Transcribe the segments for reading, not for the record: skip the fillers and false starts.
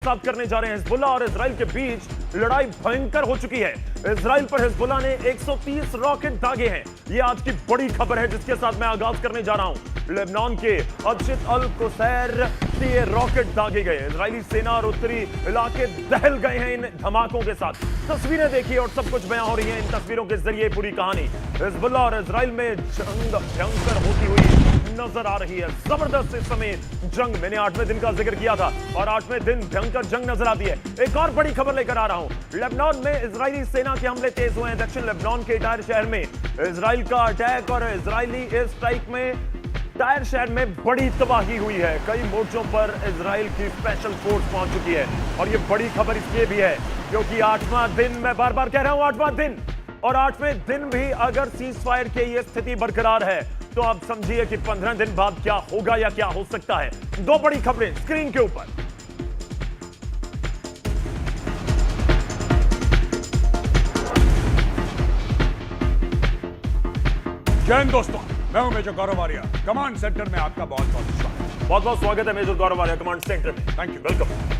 साफ करने जा रहे हैं। हिजबुल्ला और इजराइल के बीच लड़ाई भयंकर हो चुकी है। इजराइल पर हिजबुल्ला ने 130 रॉकेट दागे हैं। यह आज की बड़ी खबर है जिसके साथ मैं आगाज करने जा रहा हूं। लेबनान के अब्शित अल कुसैर से ये रॉकेट दागे गए। इजरायली सेना और उत्तरी इलाके दहल गए हैं इन धमाकों के साथ। तस्वीरें देखिए और सब कुछ बयां हो रही है इन तस्वीरों के जरिए। पूरी कहानी हिजबुल्ला और इजराइल में जंग भयंकर होती हुई नजर आ रही है। जबरदस्त इस समय जंग, मैंने 8वें दिन का जिक्र किया था और 8वें दिन भयंकर जंग नजर आती है। एक और बड़ी खबर लेकर आ रहा हूं। लेबनान में इजरायली सेना के हमले तेज हुए हैं। दक्षिण लेबनान के टायर शहर में इजराइल का अटैक और इजरायली एयर स्ट्राइक में टायर शहर में बड़ी तबाही हुई है। कई मोर्चों पर इजराइल की स्पेशल फोर्स पहुंच चुकी है और ये बड़ी खबर इसलिए भी है क्योंकि 8वां दिन, मैं बार बार कह रहा हूं 8वां दिन, और 8वें दिन भी अगर सीज फायर की ये स्थिति बरकरार है तो आप समझिए कि 15 दिन बाद क्या होगा या क्या हो सकता है। दो बड़ी खबरें स्क्रीन के ऊपर। जय हिंद दोस्तों, मैं हूं मेजर गौरव आर्या। कमांड सेंटर में आपका बहुत बहुत स्वागत। बहुत बहुत स्वागत है मेजर गौरव आर्या कमांड सेंटर में। Thank you, welcome.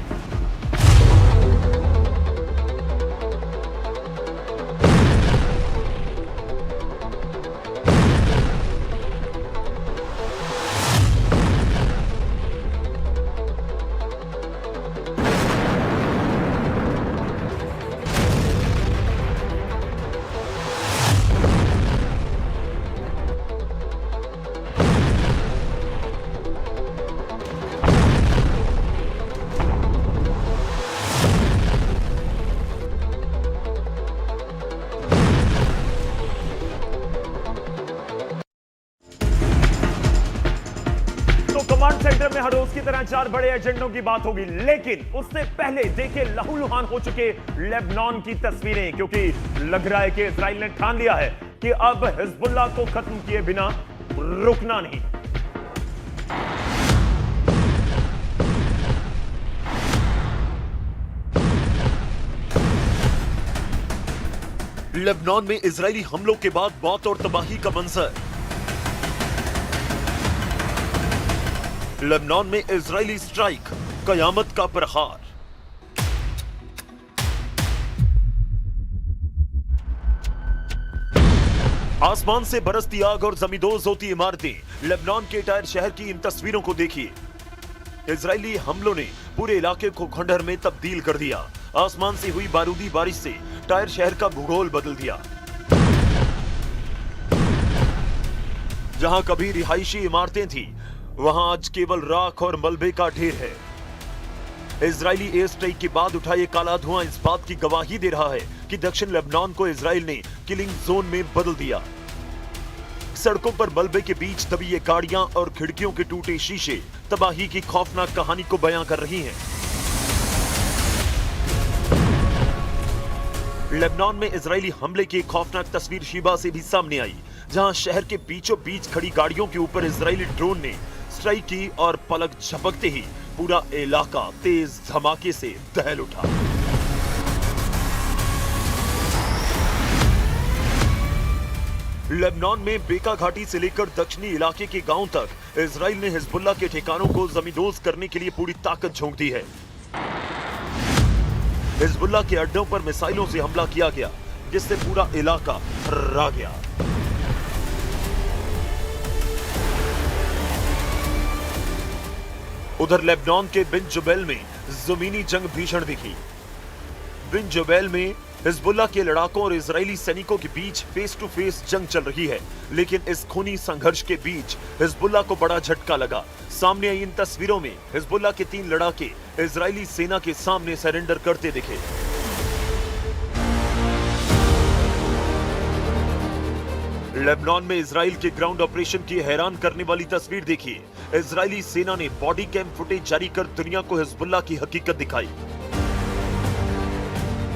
Command centre में हर रोज की तरह 4 बड़े एजेंडों की बात होगी, लेकिन उससे पहले देखिए लहूलुहान हो चुके लेबनान की तस्वीरें, क्योंकि लग रहा है कि इजराइल ने ठान लिया है कि अब हिजबुल्ला को खत्म किए बिना रुकना नहीं। लेबनान में इजरायली हमलों के बाद मौत और तबाही का मंजर। लेबनान में इजरायली स्ट्राइक, कयामत का प्रहार। आसमान से बरसती आग और जमींदोज होती इमारतें। लेबनान के टायर शहर की इन तस्वीरों को देखिए। इजरायली हमलों ने पूरे इलाके को खंडहर में तब्दील कर दिया। आसमान से हुई बारूदी बारिश से टायर शहर का भूगोल बदल दिया। जहां कभी रिहायशी इमारतें थी, वहां आज केवल राख और मलबे का ढेर है। इजरायली एयर स्ट्राइक के बाद उठा ये काला धुआं इस बात की गवाही दे रहा है कि दक्षिण लेबनान को इजराइल ने किलिंग जोन में बदल दिया। सड़कों पर मलबे के बीच दबी ये गाड़ियां और खिड़कियों के टूटे शीशे तबाही की खौफनाक कहानी को बयां कर रही हैं। लेबनान में इजरायली हमले की खौफनाक तस्वीर शिबा से भी सामने आई, जहां शहर के बीचों बीच खड़ी गाड़ियों के ऊपर इजरायली ड्रोन ने स्ट्राइक की और पलक झपकते ही पूरा इलाका तेज धमाके से दहल उठा। लेबनान में बेका घाटी से लेकर दक्षिणी इलाके के गांव तक इजराइल ने हिजबुल्ला के ठिकानों को जमींदोज करने के लिए पूरी ताकत झोंक दी है। हिजबुल्ला के अड्डों पर मिसाइलों से हमला किया गया, जिससे पूरा इलाका थर्रा गया। उधर लेबनान के बिन जुबैल में जमीनी जंग भीषण दिखी। बिन जुबैल में हिजबुल्ला के लड़ाकों और इजरायली सैनिकों के बीच फेस टू फेस जंग चल रही है, लेकिन इस खूनी संघर्ष के बीच हिजबुल्ला को बड़ा झटका लगा। सामने आई इन तस्वीरों में हिजबुल्ला के 3 लड़ाके इजरायली सेना के सामने सरेंडर करते दिखे। लेबनान में इजराइल के ग्राउंड ऑपरेशन की हैरान करने वाली तस्वीर देखिए। इजरायली सेना ने बॉडी कैम फुटेज जारी कर दुनिया को हिजबुल्ला की हकीकत दिखाई।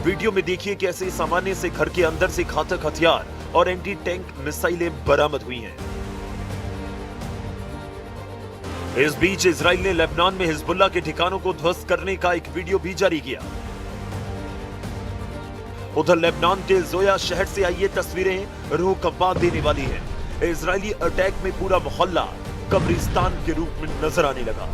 वीडियो में देखिए कैसे सामान्य से घर के अंदर से घातक हथियार और एंटी टैंक मिसाइलें बरामद हुई हैं। इस बीच इजराइल ने लेबनान में हिजबुल्ला के ठिकानों को ध्वस्त करने का एक वीडियो भी जारी किया। उधर लेबनान के जोया शहर से आई ये तस्वीरें रूह कंपा देने वाली हैं। इजरायली अटैक में पूरा मोहल्ला कब्रिस्तान के रूप में नजर आने लगा।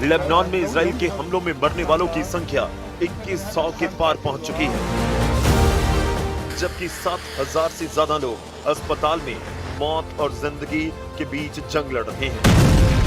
लेबनान में इजराइल के हमलों में मरने वालों की संख्या 2100 के पार पहुंच चुकी है, जबकि 7000 से ज्यादा लोग अस्पताल में मौत और जिंदगी के बीच जंग लड़ रहे हैं।